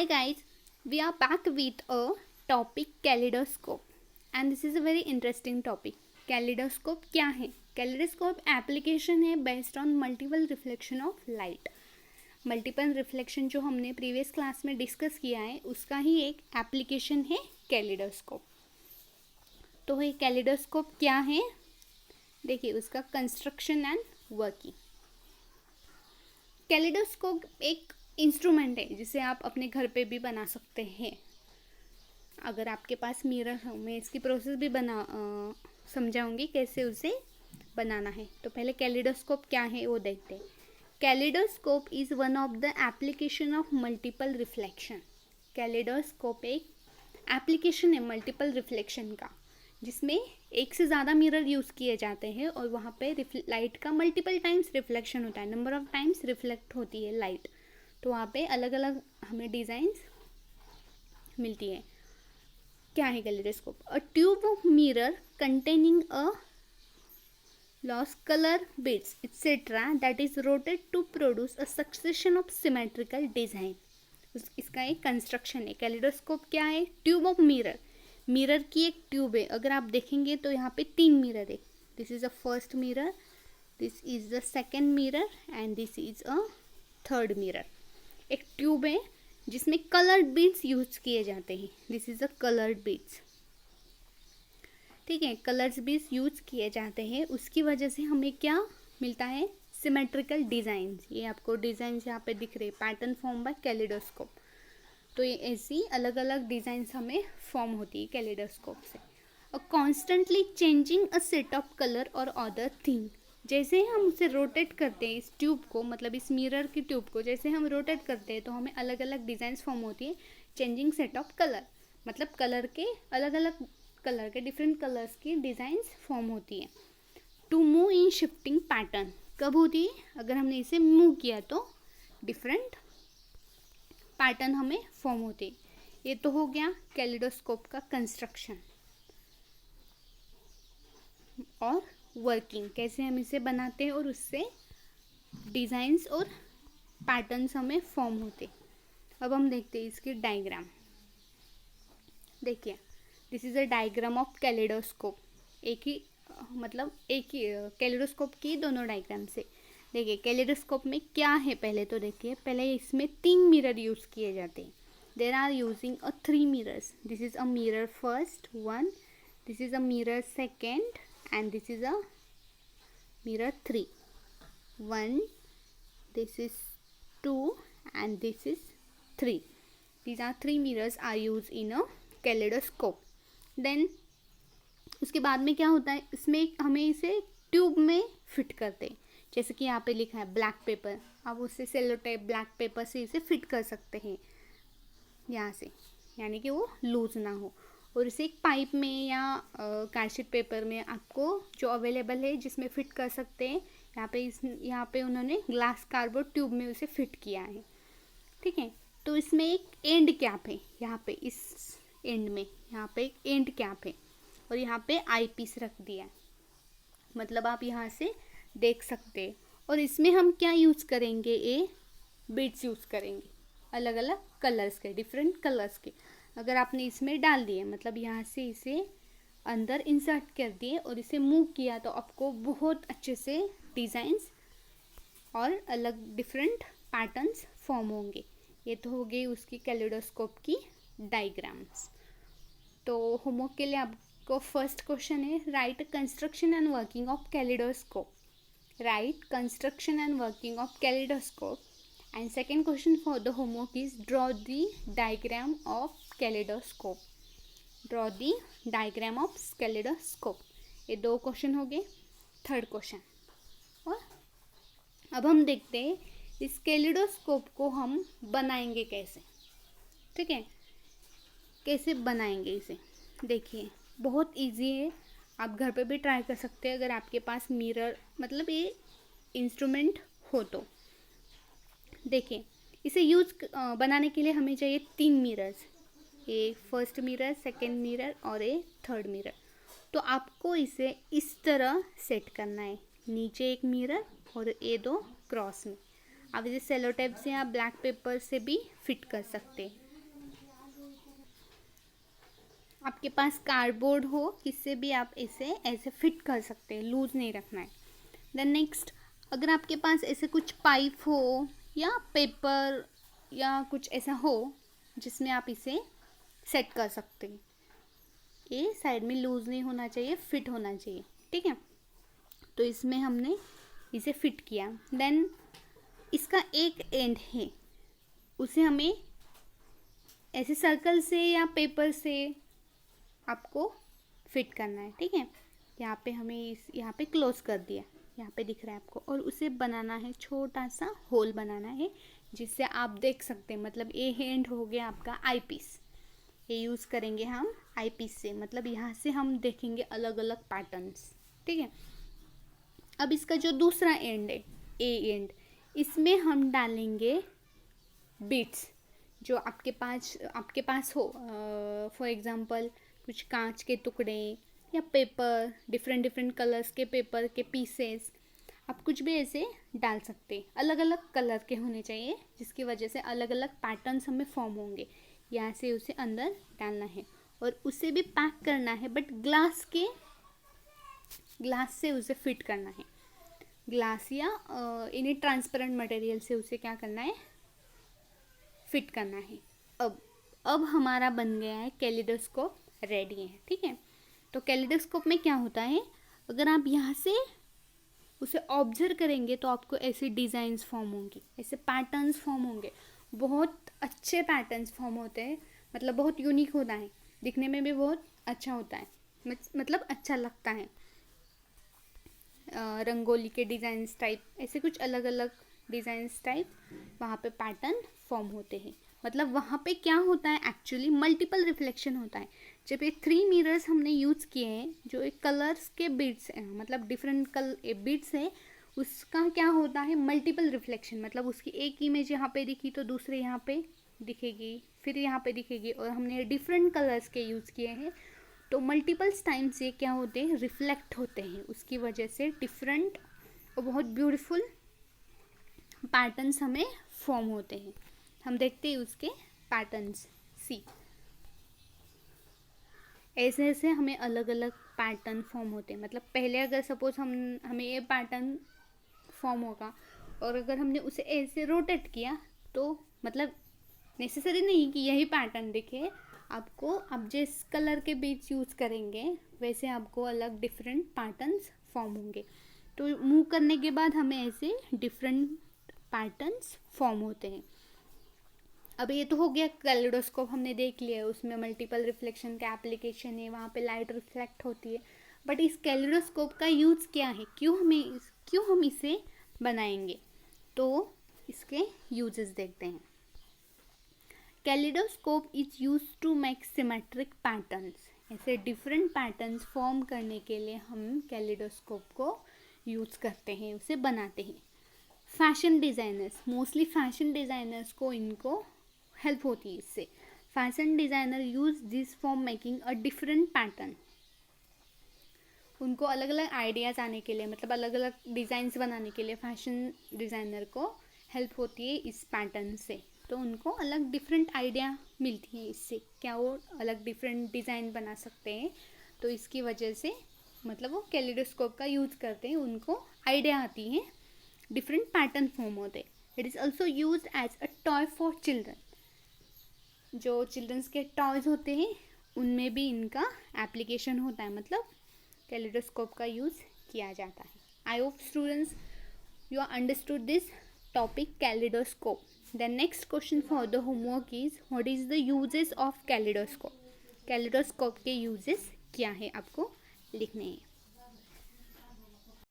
Hi guys, we are back with a topic kaleidoscope and this is a very interesting topic. Kaleidoscope क्या है? Kaleidoscope application है based on multiple reflection of light. Multiple reflection जो हमने previous class में discuss किया है उसका ही एक एप्लीकेशन है कैलिडोस्कोप. तो ये कैलिडोस्कोप क्या है? देखिए उसका कंस्ट्रक्शन एंड वर्किंग. कैलिडोस्कोप एक इंस्ट्रूमेंट है जिसे आप अपने घर पे भी बना सकते हैं. अगर आपके पास मिरर हो, मैं इसकी प्रोसेस भी समझाऊंगी कैसे उसे बनाना है. तो पहले कैलिडोस्कोप क्या है वो देखते हैं. Kaleidoscope is one of the application of multiple reflection. Kaleidoscope एक एप्लीकेशन है मल्टीपल रिफ्लेक्शन का, जिसमें एक से ज़्यादा मिरर यूज़ किए जाते हैं और वहाँ पे लाइट का मल्टीपल टाइम्स रिफ्लेक्शन होता है. नंबर ऑफ टाइम्स रिफ्लेक्ट होती है लाइट. तो वहाँ पे अलग अलग हमें डिज़ाइंस मिलती है. क्या है kaleidoscope? A tube of mirror containing a loss color bits etc that is rotated to produce a succession of symmetrical design. इसका एक कंस्ट्रक्शन है. कैलिडोस्कोप क्या है? Tube of mirror. मिरर की एक ट्यूब है. अगर आप देखेंगे तो यहाँ पे 3 मिरर है. This is a first mirror, this is the second mirror and this is a third mirror. एक ट्यूब है जिसमें कलर्ड बीड्स यूज किए जाते हैं. This is a coloured beads. ठीक है, कलर्स भी यूज किए जाते हैं. उसकी वजह से हमें क्या मिलता है? Symmetrical designs. ये आपको डिज़ाइंस यहाँ पे दिख रहे हैं, पैटर्न फॉर्म बाय कैलिडोस्कोप. तो ये ऐसी अलग अलग डिज़ाइंस हमें फॉर्म होती है कैलिडोस्कोप से. और constantly changing a set of colour और अदर थिंग. जैसे ही हम उसे रोटेट करते हैं, इस ट्यूब को, मतलब इस मिरर की ट्यूब को जैसे हम रोटेट करते हैं तो हमें अलग अलग डिज़ाइंस फॉर्म होती है. चेंजिंग सेट ऑफ कलर मतलब कलर के अलग अलग कलर के डिफरेंट कलर्स की डिज़ाइंस फॉर्म होती है. To move in shifting pattern कब होती है? अगर हमने इसे मूव किया तो डिफरेंट पैटर्न हमें फॉर्म होते हैं. ये तो हो गया कैलिडोस्कोप का कंस्ट्रक्शन और वर्किंग, कैसे हम इसे बनाते हैं और उससे डिज़ाइंस और पैटर्न्स हमें फॉर्म होते. अब हम देखते हैं इसकी डायग्राम. देखिए this is a diagram of kaleidoscope. एक ही कैलिडोस्कोप की दोनों डायग्राम से. देखिए कैलिडोस्कोप में क्या है पहले तो देखिए. पहले इसमें 3 मिरर यूज़ किए जाते हैं. There are using 3 mirrors. This is a mirror first 1, this is a mirror second and this is a mirror 3. 1, this is 2 and this is 3. These are 3 mirrors are used in a kaleidoscope. Then उसके बाद में क्या होता है, इसमें हमें इसे tube में फिट करते हैं. जैसे कि यहाँ पे लिखा है ब्लैक पेपर. आप उससे सेलो टेप ब्लैक पेपर से इसे फिट कर सकते हैं यहाँ से, यानी कि वो लूज ना हो. और इसे एक पाइप में या कार्डशीट पेपर में आपको जो अवेलेबल है जिसमें फिट कर सकते हैं. यहाँ पे उन्होंने ग्लास कार्डबोर्ड ट्यूब में उसे फिट किया है. ठीक है, तो इसमें एक एंड कैप है. यहाँ पे इस एंड में यहाँ पे एक एंड कैप है और यहाँ पे आई पीस रख दिया है. मतलब आप यहाँ से देख सकते हैं. और इसमें हम क्या यूज़ करेंगे? ये बीड्स यूज़ करेंगे अलग अलग कलर्स के, डिफरेंट कलर्स के. अगर आपने इसमें डाल दिए, मतलब यहाँ से इसे अंदर इंसर्ट कर दिए और इसे मूव किया तो आपको बहुत अच्छे से डिज़ाइंस और अलग डिफरेंट पैटर्न्स फॉर्म होंगे. ये तो हो गई उसकी कैलिडोस्कोप की डायग्राम्स. तो होमवर्क के लिए आपको फर्स्ट क्वेश्चन है, right construction and working of kaleidoscope. Right construction and working of kaleidoscope. And second question for the homework is draw the diagram of kaleidoscope. Draw the diagram of kaleidoscope. ये 2 question हो गए. Third question. और अब हम देखते हैं इस kaleidoscope को हम बनाएंगे कैसे. ठीक है, कैसे बनाएंगे इसे. देखिए बहुत इजी है, आप घर पे भी ट्राई कर सकते हैं अगर आपके पास मिरर मतलब ये इंस्ट्रूमेंट हो तो. देखिए इसे बनाने के लिए हमें चाहिए 3 मिरर्स. ए फर्स्ट मिरर, सेकेंड मिरर और ए थर्ड मिरर. तो आपको इसे इस तरह सेट करना है. नीचे एक मिरर और ए 2 क्रॉस में. आप इसे सेलो टेप से या ब्लैक पेपर से भी फिट कर सकते हैं. आपके पास कार्डबोर्ड हो, किससे भी आप इसे ऐसे फिट कर सकते हैं, लूज नहीं रखना है। देन नेक्स्ट, अगर आपके पास ऐसे कुछ पाइप हो या पेपर या कुछ ऐसा हो जिसमें आप इसे सेट कर सकते हैं। ये साइड में लूज नहीं होना चाहिए, फिट होना चाहिए, ठीक है। तो इसमें हमने इसे फिट किया। देन इसका एक एंड है, उसे हमें ऐसे सर्कल से या पेपर से आपको फिट करना है, ठीक है। यहाँ पे हमें यहाँ पे क्लोज कर दिया, यहाँ पे दिख रहा है आपको, और उसे बनाना है, छोटा सा होल बनाना है जिससे आप देख सकते हैं। मतलब ये हैंड हो गया आपका आई पीस, ये यूज़ करेंगे हम आई पीस से, मतलब यहाँ से हम देखेंगे अलग अलग पैटर्न्स, ठीक है। अब इसका जो दूसरा एंड है, ए एंड, इसमें हम डालेंगे बीट्स जो आपके पास हो। फॉर एग्जांपल कुछ कांच के टुकड़े या पेपर, डिफरेंट कलर्स के पेपर के पीसेस, आप कुछ भी ऐसे डाल सकते हैं। अलग अलग कलर के होने चाहिए जिसकी वजह से अलग अलग पैटर्न्स हमें फॉर्म होंगे। यहाँ से उसे अंदर डालना है और उसे भी पैक करना है, बट ग्लास से उसे फिट करना है। ग्लास या इन्हें ट्रांसपेरेंट मटेरियल से उसे क्या करना है, फिट करना है। अब हमारा बन गया है कैलिडोस्कोप, रेडी है, ठीक है। तो कैलिडोस्कोप में क्या होता है, अगर आप यहाँ से उसे ऑब्जर्व करेंगे तो आपको ऐसे डिज़ाइंस फॉर्म होंगी, ऐसे पैटर्न्स फॉर्म होंगे। बहुत अच्छे पैटर्न्स फॉर्म होते हैं, मतलब बहुत यूनिक होता है, दिखने में भी बहुत अच्छा होता है, मतलब अच्छा लगता है। रंगोली के डिज़ाइंस टाइप, ऐसे कुछ अलग अलग डिज़ाइंस टाइप वहाँ पे पैटर्न फॉर्म होते हैं। मतलब वहाँ पे क्या होता है, एक्चुअली मल्टीपल रिफ्लेक्शन होता है। जब ये 3 मिरर्स हमने यूज़ किए हैं, जो एक कलर्स के बीड्स हैं, मतलब डिफरेंट बीड्स है, उसका क्या होता है, मल्टीपल रिफ्लेक्शन। मतलब उसकी एक इमेज यहाँ पे दिखी तो दूसरे यहाँ पे दिखेगी, फिर यहाँ पे दिखेगी, और हमने डिफरेंट कलर्स के यूज़ किए हैं तो मल्टीपल्स टाइम से क्या होते हैं, रिफ्लेक्ट होते हैं। उसकी वजह से डिफरेंट और बहुत ब्यूटीफुल पैटर्न्स हमें फॉर्म होते हैं। हम देखते हैं उसके पैटर्न्स, सी ऐसे ऐसे हमें अलग अलग पैटर्न फॉर्म होते हैं। मतलब पहले अगर सपोज हमें ये पैटर्न फॉर्म होगा और अगर हमने उसे ऐसे रोटेट किया तो मतलब नेसेसरी नहीं कि यही पैटर्न दिखे आपको। आप जिस कलर के बीच यूज़ करेंगे वैसे आपको अलग डिफरेंट पैटर्न्स फॉर्म होंगे। तो मूव करने के बाद हमें ऐसे डिफरेंट पैटर्न्स फॉर्म होते हैं। अब ये तो हो गया कैलिडोस्कोप, हमने देख लिया, उसमें मल्टीपल रिफ्लेक्शन का एप्लीकेशन है, वहाँ पे लाइट रिफ्लेक्ट होती है। बट इस कैलिडोस्कोप का यूज़ क्या है, क्यों हम इसे बनाएंगे, तो इसके यूजेस देखते हैं। Kaleidoscope is use to make symmetric patterns. ऐसे डिफरेंट पैटर्न्स फॉर्म करने के लिए हम कैलिडोस्कोप को यूज़ करते हैं, उसे बनाते हैं। Fashion designers, mostly fashion designers को इनको हेल्प होती है इससे। Fashion designer use this for making a different pattern. उनको अलग अलग आइडियाज़ आने के लिए, मतलब अलग अलग डिज़ाइंस बनाने के लिए फैशन डिज़ाइनर को हेल्प होती है इस पैटर्न से। तो उनको अलग डिफरेंट आइडिया मिलती है इससे, क्या वो अलग डिफरेंट डिज़ाइन बना सकते हैं। तो इसकी वजह से मतलब वो कैलिडोस्कोप का यूज़ करते हैं, उनको आइडिया आती है, डिफरेंट पैटर्न फॉर्म होते। It is also use as a toy for children. जो चिल्ड्रंस के टॉयज़ होते हैं उनमें भी इनका एप्लीकेशन होता है, मतलब कैलिडोस्कोप का यूज़ किया जाता है। I hope students you understood this topic kaleidoscope. The next question for the homework is what is the uses of kaleidoscope. Kaleidoscope के uses क्या है आपको लिखने हैं।